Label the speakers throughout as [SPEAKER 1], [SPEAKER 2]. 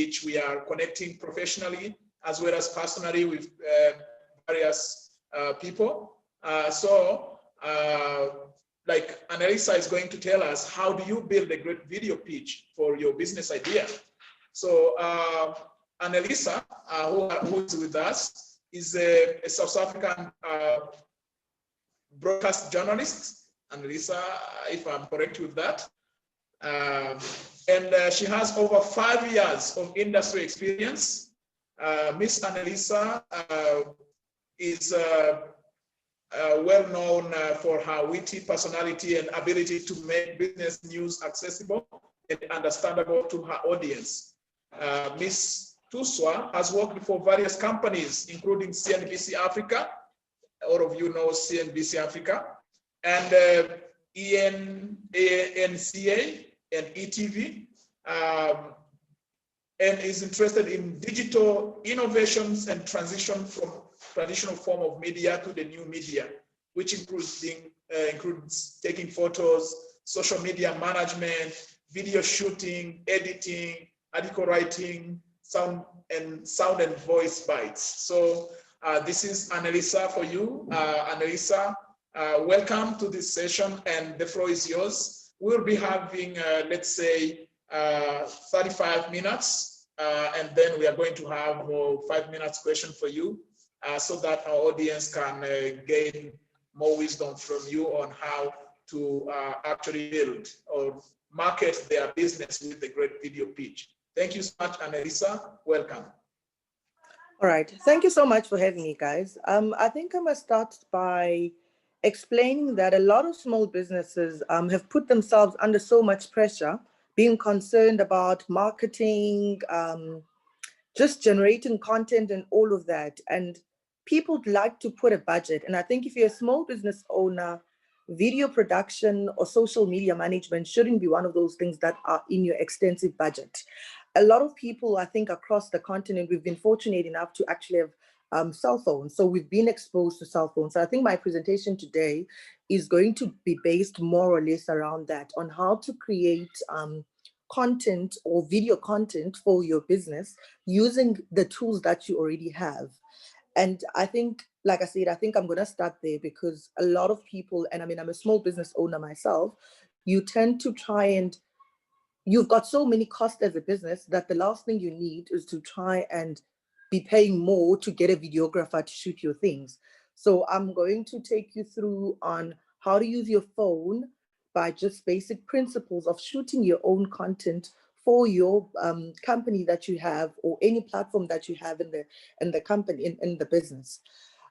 [SPEAKER 1] which we are connecting professionally as well as personally with various people. Like Anelisa is going to tell us, how do you build a great video pitch for your business idea? So Anelisa, who is with us, is a South African broadcast journalist. Anelisa, if I'm correct with that. And she has over 5 years of industry experience. Miss Anelisa is well known for her witty personality and ability to make business news accessible and understandable to her audience. Miss Tuswa has worked for various companies, including CNBC Africa. All of you know CNBC Africa, and ENCA and ETV, and is interested in digital innovations and transition from traditional form of media to the new media, which includes taking photos, social media management, video shooting, editing, article writing, sound and voice bites. So this is Anelisa for you. Anelisa, welcome to this session, and the floor is yours. We'll be having, let's say, 35 minutes, and then we are going to have 5 minutes question for you, so that our audience can gain more wisdom from you on how to actually build or market their business with a great video pitch. Thank you so much, Anelisa. Welcome.
[SPEAKER 2] All right. Thank you so much for having me, guys. I think I'm going to start by explaining that a lot of small businesses have put themselves under so much pressure, being concerned about marketing, just generating content and all of that. And people like to put a budget. And I think if you're a small business owner, video production or social media management shouldn't be one of those things that are in your extensive budget. A lot of people, I think, across the continent, we've been fortunate enough to actually have cell phones. So we've been exposed to cell phones. So I think my presentation today is going to be based more or less around that, on how to create content or video content for your business using the tools that you already have. And I think, like I said, I think I'm going to start there, because a lot of people, and I mean, I'm a small business owner myself, you tend to try and you've got so many costs as a business that the last thing you need is to try and be paying more to get a videographer to shoot your things. So I'm going to take you through on how to use your phone by just basic principles of shooting your own content for your company that you have, or any platform that you have in the company, in the business.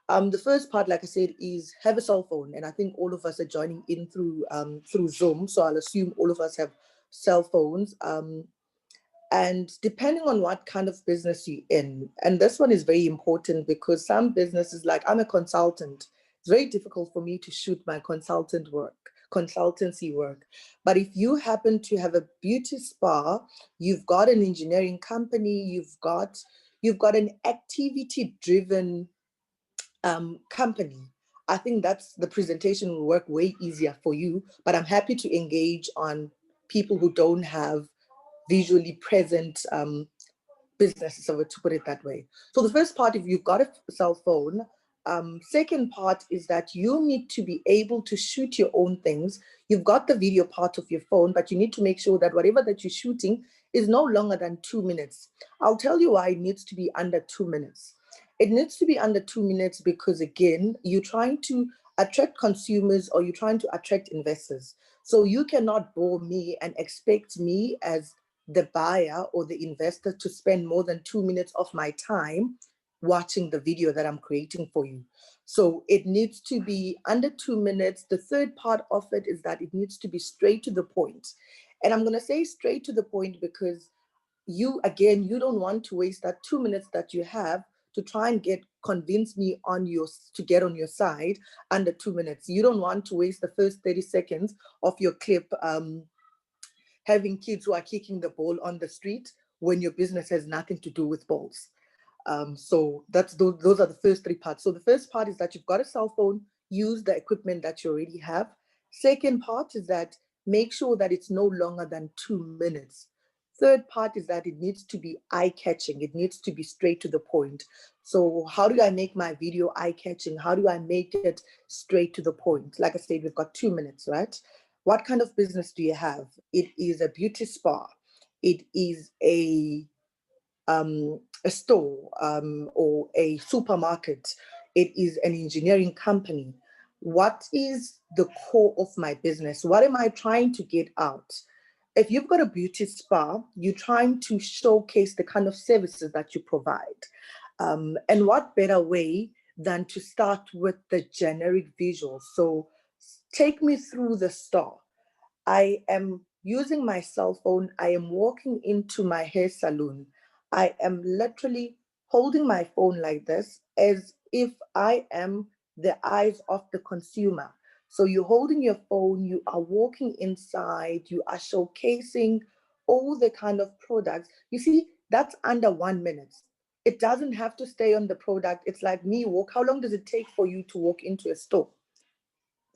[SPEAKER 2] The first part, like I said, is have a cell phone. And I think all of us are joining in through Zoom. So I'll assume all of us have cell phones. And depending on what kind of business you're in, and this one is very important, because some businesses, like I'm a consultant, it's very difficult for me to shoot my consultancy work. But if you happen to have a beauty spa, you've got an engineering company, you've got an activity-driven company, I think that's the presentation will work way easier for you. But I'm happy to engage on people who don't have visually present businesses, so to put it that way. So the first part, if you've got a cell phone, second part is that you need to be able to shoot your own things. You've got the video part of your phone, but you need to make sure that whatever that you're shooting is no longer than 2 minutes. I'll tell you why it needs to be under 2 minutes. It needs to be under 2 minutes because, again, you're trying to attract consumers, or you're trying to attract investors. So you cannot bore me and expect me as the buyer or the investor to spend more than 2 minutes of my time watching the video that I'm creating for you. So it needs to be under 2 minutes. The third part of it is that it needs to be straight to the point. And I'm going to say straight to the point because you don't want to waste that 2 minutes that you have to try and convince me to get on your side under 2 minutes. You don't want to waste the first 30 seconds of your clip having kids who are kicking the ball on the street when your business has nothing to do with balls. So those are the first three parts. So the first part is that you've got a cell phone, use the equipment that you already have. Second part is that make sure that it's no longer than 2 minutes. Third part is that it needs to be eye-catching. It needs to be straight to the point. So how do I make my video eye-catching? How do I make it straight to the point? Like I said, we've got 2 minutes, right? What kind of business do you have? It is a beauty spa. It is a store or a supermarket. It is an engineering company. What is the core of my business? What am I trying to get out? If you've got a beauty spa, you're trying to showcase the kind of services that you provide. And what better way than to start with the generic visuals? So take me through the store. I am using my cell phone. I am walking into my hair salon. I am literally holding my phone like this as if I am the eyes of the consumer. So you're holding your phone, you are walking inside, you are showcasing all the kind of products. You see, that's under 1 minute. It doesn't have to stay on the product. It's like me walk. How long does it take for you to walk into a store?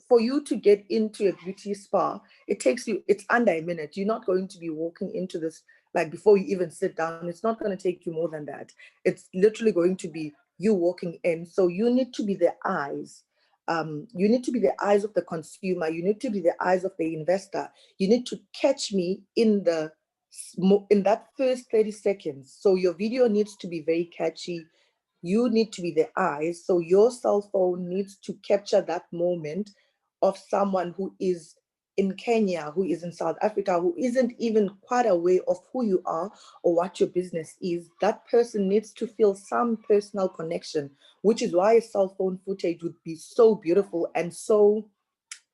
[SPEAKER 2] For you to get into a beauty spa, it takes you, it's under a minute. You're not going to be walking into this, like before you even sit down, it's not going to take you more than that. It's literally going to be you walking in. So you need to be the eyes. You need to be the eyes of the consumer. You need to be the eyes of the investor. You need to catch me in that first 30 seconds. So your video needs to be very catchy. You need to be the eyes. So your cell phone needs to capture that moment of someone who is in Kenya, who is in South Africa, who isn't even quite aware of who you are or what your business is. That person needs to feel some personal connection, which is why cell phone footage would be so beautiful and so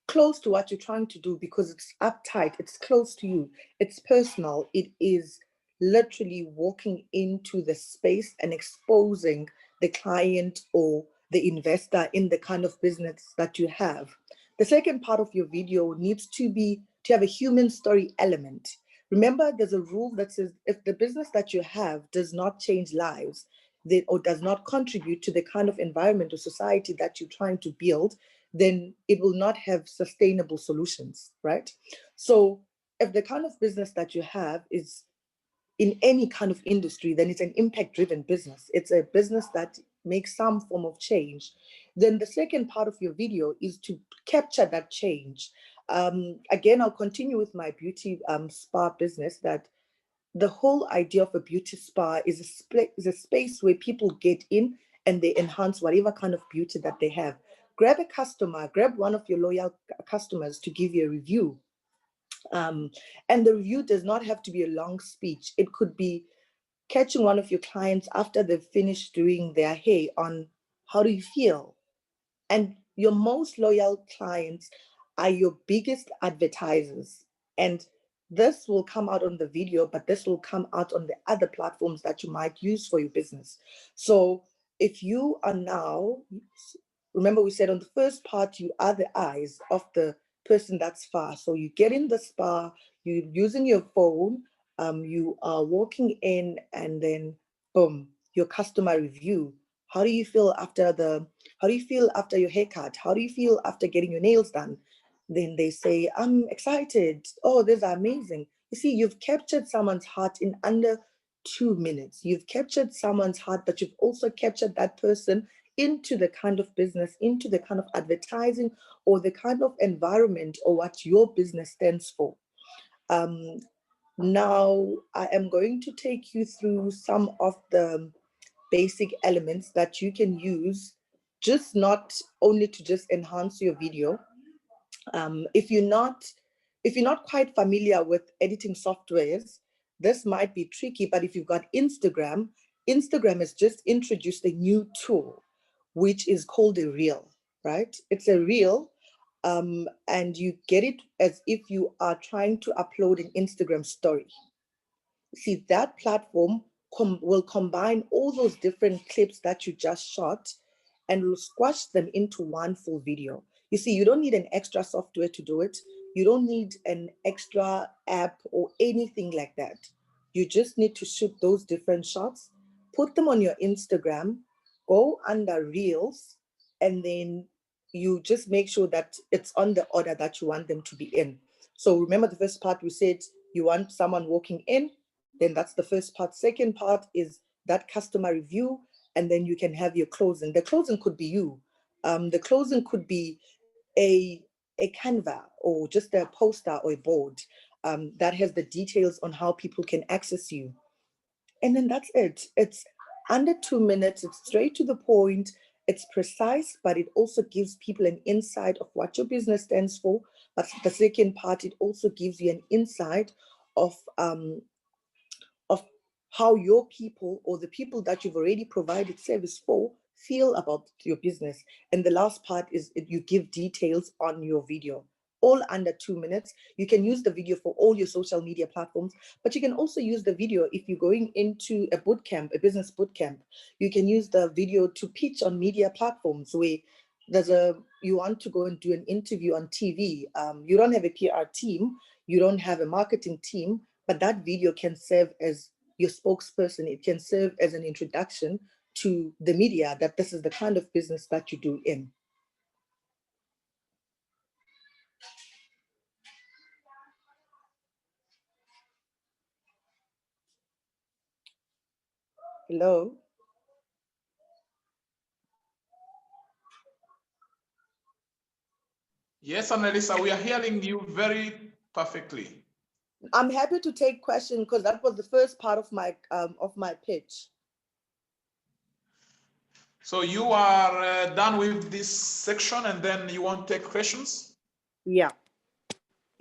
[SPEAKER 2] close to what you're trying to do, because it's uptight, it's close to you, it's personal. It is literally walking into the space and exposing the client or the investor in the kind of business that you have. The second part of your video needs to have a human story element. Remember, there's a rule that says if the business that you have does not change lives, or does not contribute to the kind of environment or society that you're trying to build, then it will not have sustainable solutions, right? So if the kind of business that you have is in any kind of industry, then it's an impact-driven business. It's a business that makes some form of change. Then the second part of your video is to capture that change. Again, I'll continue with my beauty spa business, that the whole idea of a beauty spa is a space where people get in and they enhance whatever kind of beauty that they have. Grab a customer, grab one of your loyal customers to give you a review. And the review does not have to be a long speech. It could be catching one of your clients after they've finished doing their hair on how do you feel? And your most loyal clients are your biggest advertisers. And this will come out on the video, but this will come out on the other platforms that you might use for your business. So if you are now, remember we said on the first part, you are the eyes of the person that's far. So you get in the spa, you're using your phone, you are walking in, and then boom, your customer review. How do you feel after your haircut? How do you feel after getting your nails done? Then they say, I'm excited. Oh, these are amazing. You see, you've captured someone's heart in under 2 minutes. You've captured someone's heart, but you've also captured that person into the kind of business, into the kind of advertising or the kind of environment or what your business stands for. Now, I am going to take you through some of the basic elements that you can use, just not only to just enhance your video. If you're not quite familiar with editing softwares, this might be tricky. But if you've got Instagram has just introduced a new tool, which is called a reel, right? It's a reel, and you get it as if you are trying to upload an Instagram story. See, that platform will combine all those different clips that you just shot and will squash them into one full video. You see, you don't need an extra software to do it. You don't need an extra app or anything like that. You just need to shoot those different shots, put them on your Instagram, go under Reels, and then you just make sure that it's on the order that you want them to be in. So remember the first part, we said you want someone walking in, Then that's the first part. Second part is that customer review, and then you can have your closing. The closing could be you. The closing could be a Canva or just a poster or a board that has the details on how people can access you. And then that's it. It's under 2 minutes. It's straight to the point. It's precise, but it also gives people an insight of what your business stands for. But the second part, it also gives you an insight of how your people or the people that you've already provided service for feel about your business. And the last part is you give details on your video, all under 2 minutes. You can use the video for all your social media platforms, but you can also use the video if you're going into a boot camp, a business boot camp. You can use the video to pitch on media platforms where you want to go and do an interview on TV. You don't have a PR team, you don't have a marketing team, but that video can serve as your spokesperson. It can serve as an introduction to the media that this is the kind of business that you do in. Hello?
[SPEAKER 1] Yes, Anelisa, we are hearing you very perfectly.
[SPEAKER 2] I'm happy to take questions because that was the first part of my pitch.
[SPEAKER 1] So you are done with this section and then you want to take questions?
[SPEAKER 2] Yeah.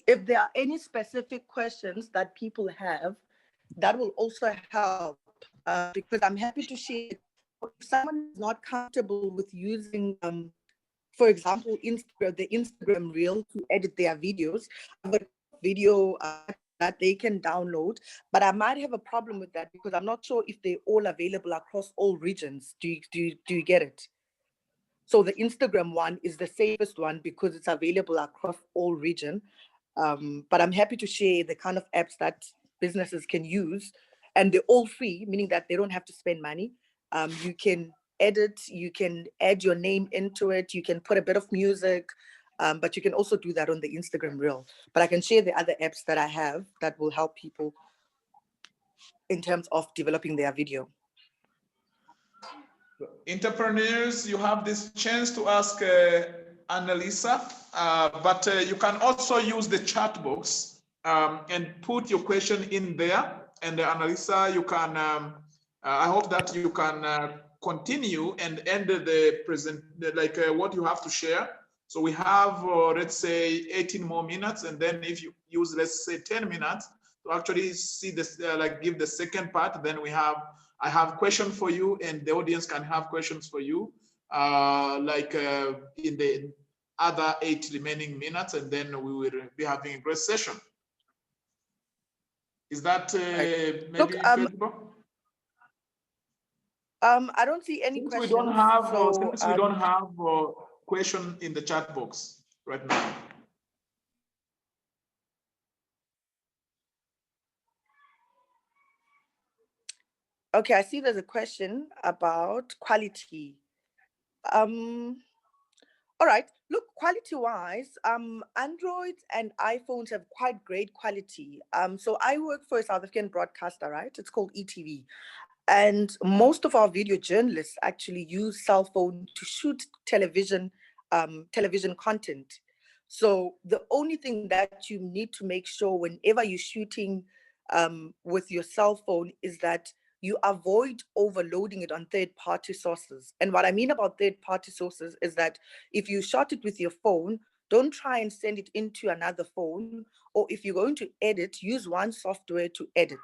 [SPEAKER 2] If there are any specific questions that people have, that will also help because I'm happy to share. If someone is not comfortable with using, for example, the Instagram reel to edit their videos, I've got a video that they can download, but I might have a problem with that because I'm not sure if they're all available across all regions. Do you get it? So the Instagram one is the safest one because it's available across all regions. But I'm happy to share the kind of apps that businesses can use, and they're all free, meaning that they don't have to spend money. You can edit, you can add your name into it, you can put a bit of music, but you can also do that on the Instagram reel. But I can share the other apps that I have that will help people in terms of developing their video.
[SPEAKER 1] Entrepreneurs, you have this chance to ask Anelisa, but you can also use the chat box and put your question in there. And Anelisa, you can, I hope that you can continue and end the present, what you have to share. So we have, let's say, 18 more minutes. And then if you use, let's say, 10 minutes to actually see this, give the second part, then I have questions for you and the audience can have questions for you, in the other 8 remaining minutes, and then we will be having a great session. Is that maybe feasible?
[SPEAKER 2] I don't see any questions.
[SPEAKER 1] We don't have, since we don't have a question in the chat box right now.
[SPEAKER 2] Okay, I see there's a question about quality. All right, look, quality-wise, Androids and iPhones have quite great quality. So I work for a South African broadcaster, right? It's called ETV. And most of our video journalists actually use cell phone to shoot television content. So the only thing that you need to make sure whenever you're shooting with your cell phone is that you avoid overloading it on third-party sources. And what I mean about third-party sources is that if you shot it with your phone, don't try and send it into another phone, or if you're going to edit, use one software to edit.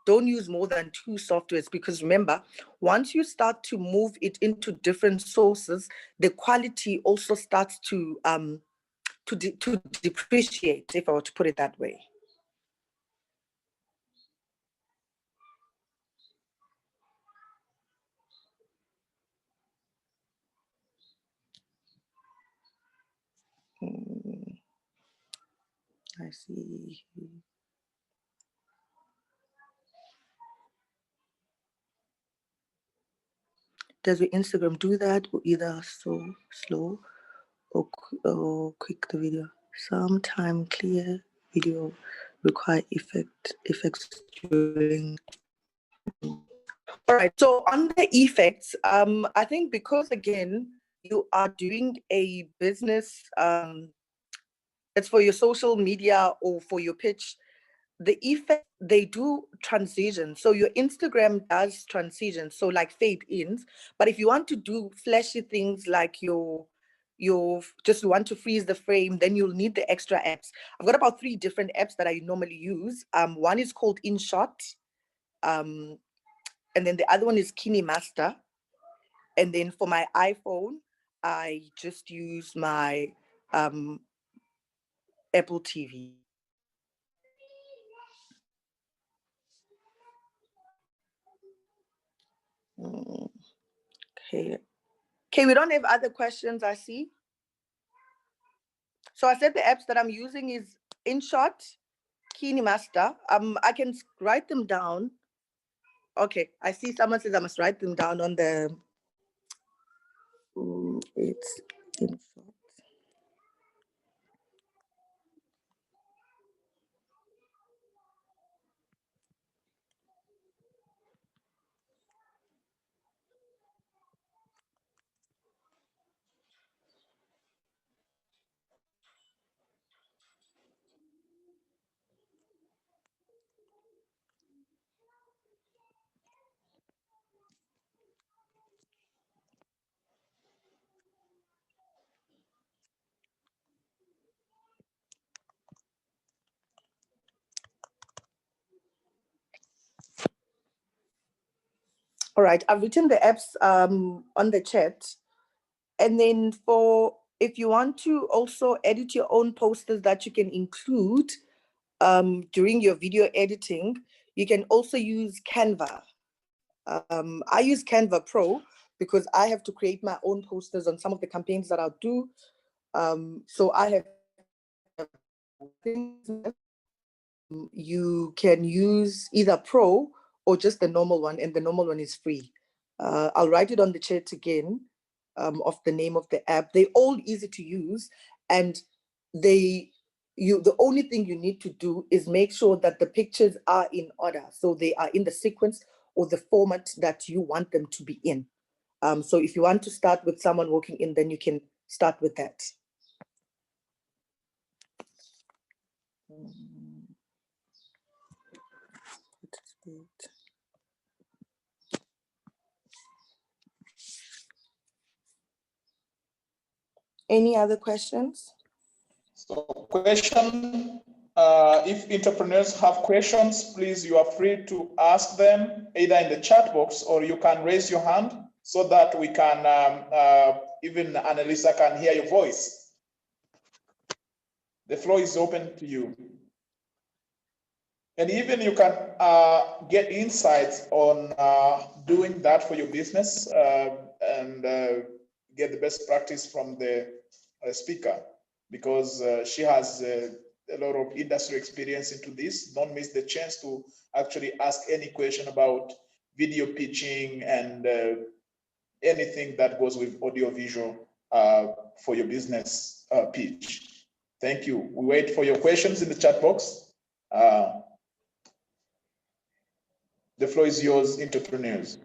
[SPEAKER 2] Don't use more than 2 softwares, because remember, once you start to move it into different sources, the quality also starts to depreciate, if I were to put it that way. I see. Does your Instagram do that, or either so slow or quick the video? Sometime clear video require effects during. All right, so on the effects, I think because again, you are doing a business, it's for your social media or for your pitch, the effect, they do transition. So your Instagram does transition, so like fade ins. But if you want to do flashy things like your just want to freeze the frame, then you'll need the extra apps. I've got about 3 different apps that I normally use. One is called InShot, and then the other one is KineMaster. And then for my iPhone, I just use my Apple TV. Okay. Okay, we don't have other questions, I see. So I said the apps that I'm using is InShot, KineMaster. I can write them down. Okay, I see someone says I must write them down on the, it's InShot. All right, I've written the apps on the chat. And then if you want to also edit your own posters that you can include during your video editing, you can also use Canva. I use Canva Pro because I have to create my own posters on some of the campaigns that I'll do. So I have things. You can use either Pro or just the normal one, and the normal one is free. I'll write it on the chat again of the name of the app. They're all easy to use, and the only thing you need to do is make sure that the pictures are in order, so they are in the sequence or the format that you want them to be in. So if you want to start with someone walking in, then you can start with that. Any other questions?
[SPEAKER 1] So question, if entrepreneurs have questions, please, you are free to ask them either in the chat box or you can raise your hand so that we can, even Anelisa can hear your voice. The floor is open to you. And even you can get insights on doing that for your business and get the best practice from the speaker, because she has a lot of industry experience into this. Don't miss the chance to actually ask any question about video pitching and anything that goes with audio visual for your business pitch. Thank you. We wait for your questions in the chat box. The floor is yours, entrepreneurs.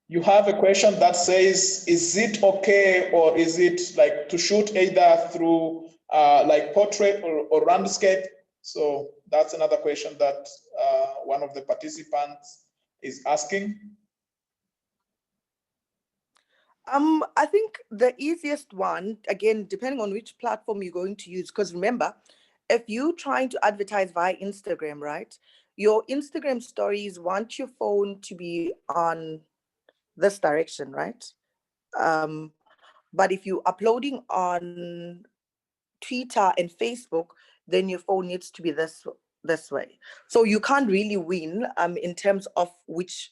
[SPEAKER 1] You have a question that says, is it okay, or is it like to shoot either through like portrait or landscape? So that's another question that one of the participants is asking.
[SPEAKER 2] I think the easiest one, again, depending on which platform you're going to use, because remember, if you're trying to advertise via Instagram, right, your Instagram stories want your phone to be on this direction, right? But if you're uploading on Twitter and Facebook, then your phone needs to be this way. So you can't really win in terms of which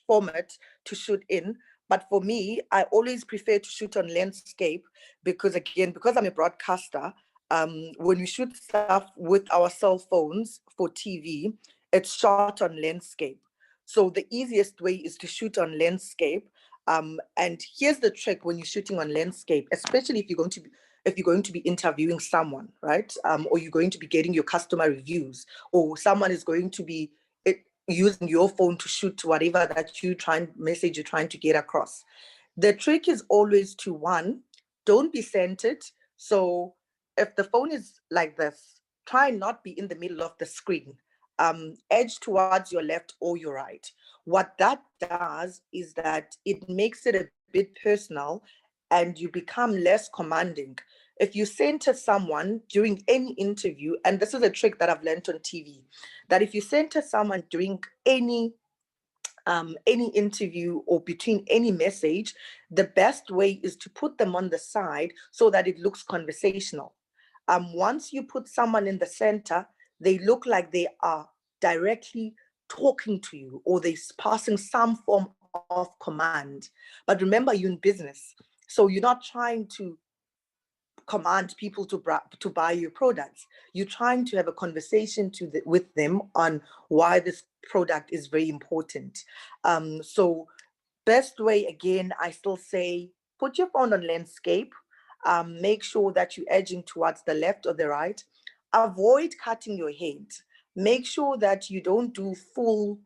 [SPEAKER 2] format to shoot in. But for me, I always prefer to shoot on landscape because, again, because I'm a broadcaster, when we shoot stuff with our cell phones for TV, it's shot on landscape. So the easiest way is to shoot on landscape. And here's the trick when you're shooting on landscape, especially if you're going to be interviewing someone, right? Or you're going to be getting your customer reviews, or someone is going to be using your phone to shoot whatever that message you're trying to get across. The trick is always to, one, don't be centered. So if the phone is like this, try not be in the middle of the screen. Edge towards your left or your right. What that does is that it makes it a bit personal and you become less commanding. If you center someone during any interview, and this is a trick that I've learned on TV, that if you center someone during any interview or between any message, the best way is to put them on the side so that it looks conversational. Once you put someone in the center, they look like they are directly talking to you, or they're passing some form of command. But remember, you're in business, so you're not trying to command people to buy your products. You're trying to have a conversation with them on why this product is very important. So best way, again, I still say, put your phone on landscape. Make sure that you're edging towards the left or the right. Avoid cutting your head. Make sure that you don't do full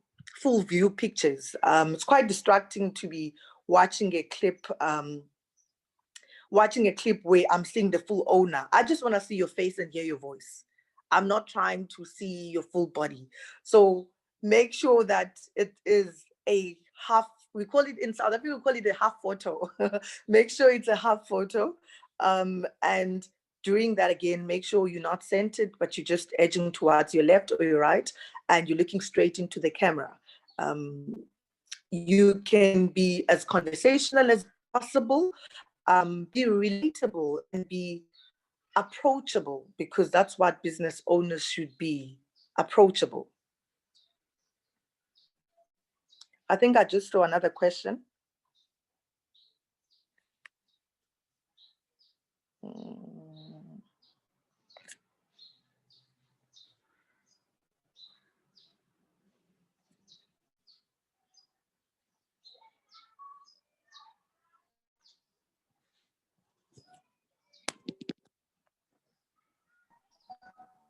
[SPEAKER 2] view pictures. It's quite distracting to be watching a clip where I'm seeing the full owner. I just want to see your face and hear your voice. I'm not trying to see your full body. So make sure that it is a half, we call it in South Africa, we call it a half photo. Make sure it's a half photo. And during that, again, make sure you're not centered, but you're just edging towards your left or your right, and you're looking straight into the camera. You can be as conversational as possible, be relatable, and be approachable, because that's what business owners should be, approachable. I think I just saw another question.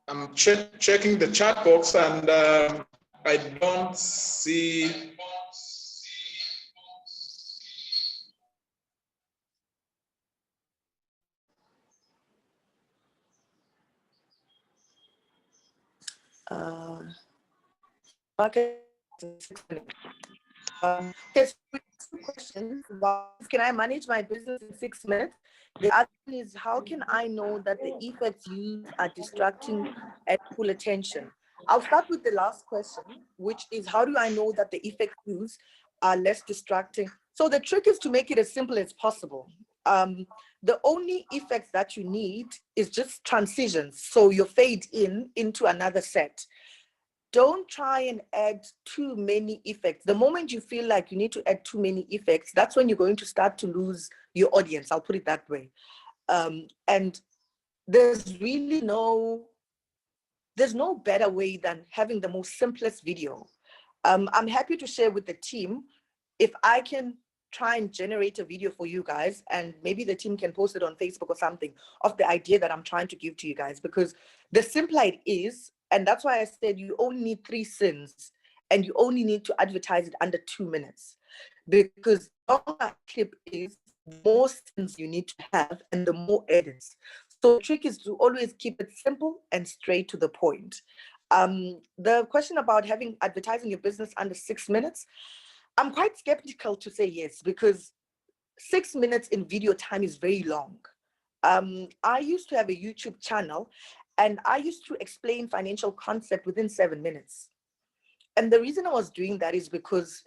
[SPEAKER 1] I'm checking the chat box, and I don't see.
[SPEAKER 2] Okay. Question: can I manage my business in 6 minutes? The other one is, how can I know that the effects used are distracting and full attention? I'll start with the last question, which is, how do I know that the effects used are less distracting? So the trick is to make it as simple as possible. The only effects that you need is just transitions. So you fade into another set. Don't try and add too many effects. The moment you feel like you need to add too many effects, that's when you're going to start to lose your audience. I'll put it that way. And there's really no better way than having the most simplest video. I'm happy to share with the team, if I can try and generate a video for you guys, and maybe the team can post it on Facebook or something, of the idea that I'm trying to give to you guys, because the simpler it is, and that's why I said you only need 3 scenes and you only need to advertise it under 2 minutes, because the longer a clip is, the more scenes you need to have and the more edits. So the trick is to always keep it simple and straight to the point. The question about having advertising your business under 6 minutes, I'm quite skeptical to say yes, because 6 minutes in video time is very long. I used to have a YouTube channel, and I used to explain financial concept within 7 minutes. And the reason I was doing that is because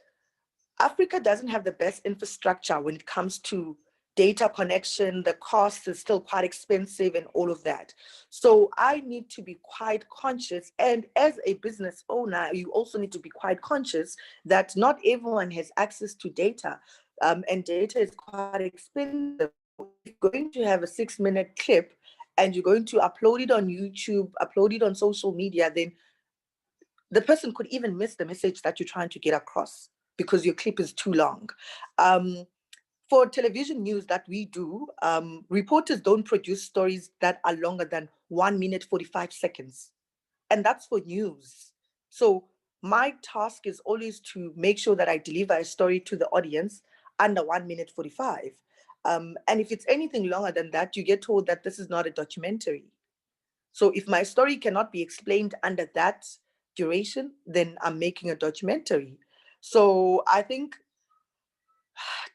[SPEAKER 2] Africa doesn't have the best infrastructure when it comes to data connection. The cost is still quite expensive and all of that. So I need to be quite conscious. And as a business owner, you also need to be quite conscious that not everyone has access to data. and data is quite expensive. If you're going to have a 6-minute clip and you're going to upload it on YouTube, upload it on social media, then the person could even miss the message that you're trying to get across because your clip is too long. For television news that we do, reporters don't produce stories that are longer than 1 minute 45 seconds. And that's for news. So my task is always to make sure that I deliver a story to the audience under 1 minute 45. And if it's anything longer than that, you get told that this is not a documentary. So if my story cannot be explained under that duration, then I'm making a documentary. So I think,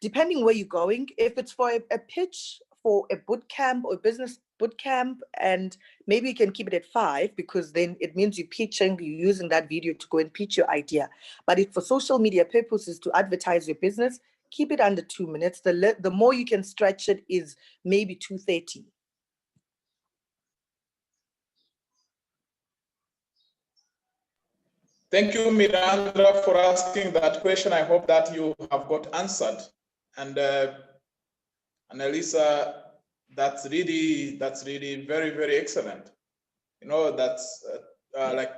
[SPEAKER 2] depending where you're going, if it's for a pitch for a boot camp or business boot camp, and maybe you can keep it at 5, because then it means you're pitching, you're using that video to go and pitch your idea. But if for social media purposes to advertise your business, keep it under 2 minutes. The more you can stretch it is maybe 2:30.
[SPEAKER 1] Thank you, Miranda, for asking that question. I hope that you have got answered. And Anelisa, that's really very, very excellent. You know, that's like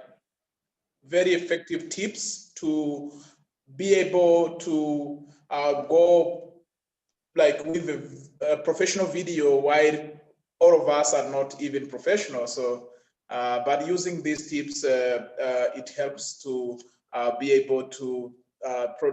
[SPEAKER 1] very effective tips to be able to go like with a professional video, while all of us are not even professional. So, but using these tips, it helps to be able to